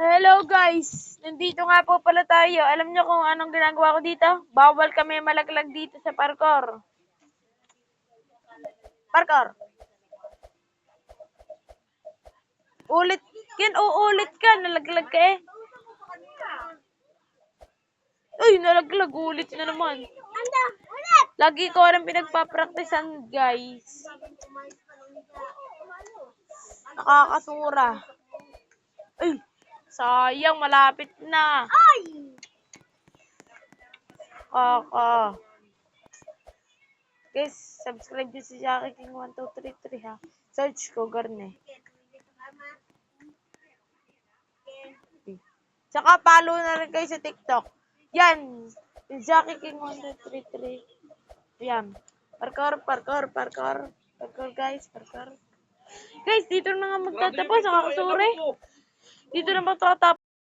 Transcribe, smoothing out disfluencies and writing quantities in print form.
Hello guys! Nandito nga po pala tayo. Alam nyo kung anong ginagawa ko dito? Bawal kami malaglag dito sa parkour. Parkour! Ulit! Uulit ka! Nalaglag ka eh! Uy! Nalaglag! Ulit na naman! Lagi ko rin pinagpapraktisan guys. Nakakasura. Ay! Sayang! Malapit na! Guys, subscribe nyo si Jackie King 1233 ha. Search ko, Garne. Tsaka follow na rin kayo sa TikTok. Yan. Si Jackie King 1233. Yan. Parkour guys. Parkour. Guys, dito na nga magtatapos. Nakakasuri. Dito na magtatapos.